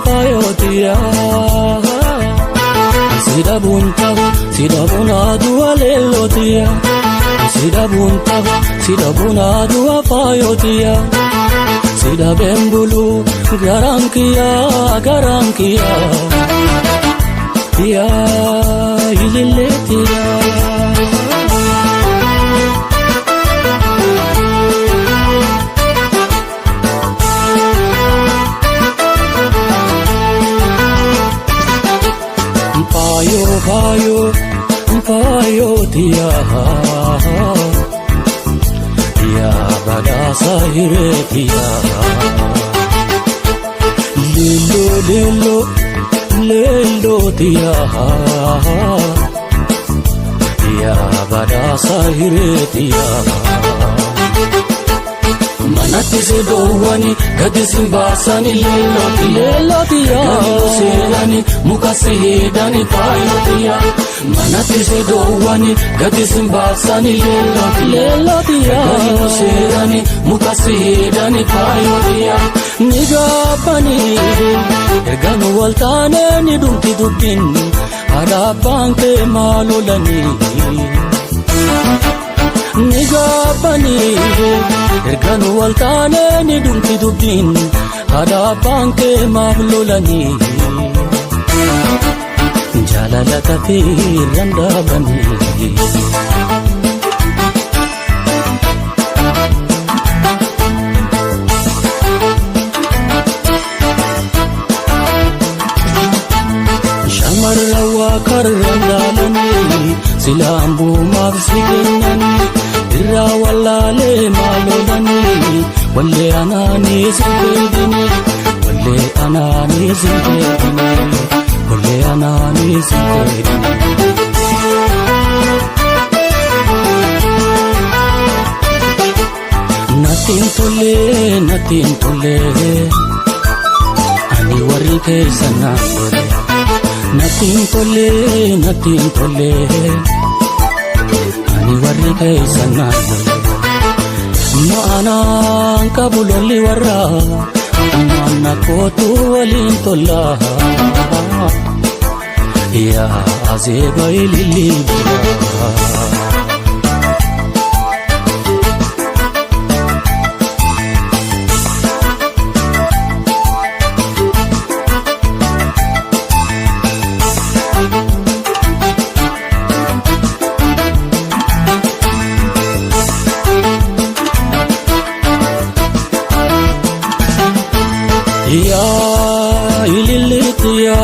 fayotiya sida bunadu alelotiya sida bunadu fayotiya sida bembulu garankia ya ililetiya fayotiya ya badasa hiretiya lelo tiya ya badasa hiretiya manatti se dowani gadi simbasani lelo tiya serani mukase hedani fayotiya manatti se dowani gadi simbasani lelo tiya serani mukase hedani fayotiya nigapani erganu waltane ni dumti dubbin hadabanke malolani nigapani erganu waltane ni dumti dubbin hadabanke malolani jalalakati randabani marrawa karrandalani silambu mafsikinani irra wallale malolani walle anani zindini natin tole ani warri keesana natin tole ani warri keesana maanan kabulolli warra manna kootu waliin tolla ya azeba ilili ya ililitiya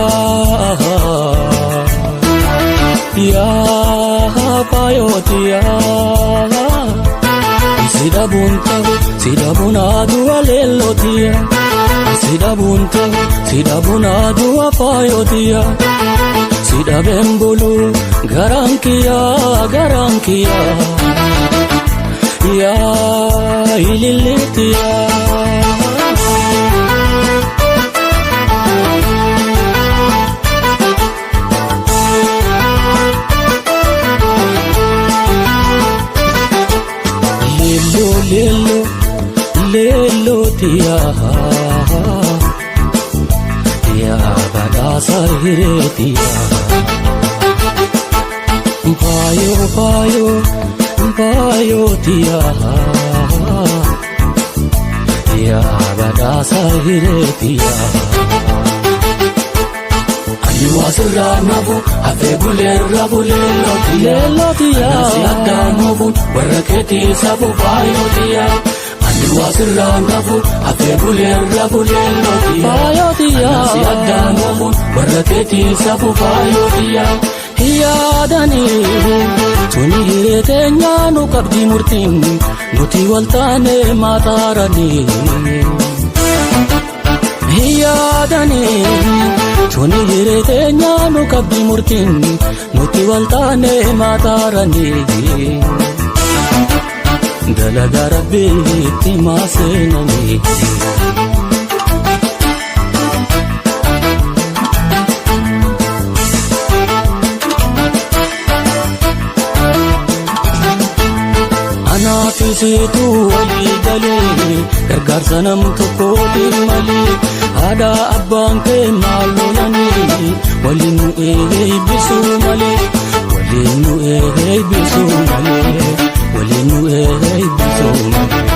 ya fayotiya sida bunadu alelotiya sida bunadu fayotiya sida bembulu garankia ya ililitiya lelo tiya ya badasa hiretiya fayo tiya ya badasa hiretiya Wasra nabu ave bulero lelo tiya si adamu waraketi sabu fayotiya wasra nabu ave bulero lelo tiya si adamu waraketi sabu fayotiya hiyadani tuni hiretenya nu kabdi murtin nuti waltane matarani hiyadani tuni hiretenya nu kabdi murtin nuti waltane matarani dalaga rabbi timasenani anafisitu wali dale gargar sanam to kodi mali Ada abbaan kee maal loolanii waliin nu eebbisuu malee waliin nu eebbisuu malee waliin nu eebbisuu malee.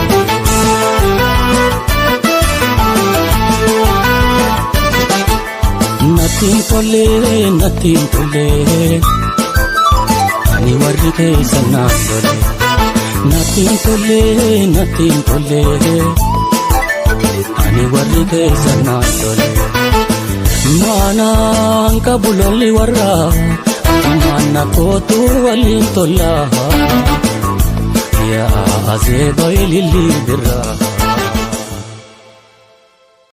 Nattiin tolee ani warri keessan naan tole. Nattiin tolee ani warri keessan naan tole. Maanaan qabu lolli warraa maana kootu waliin tollaa yaa azeeba ililii birraa.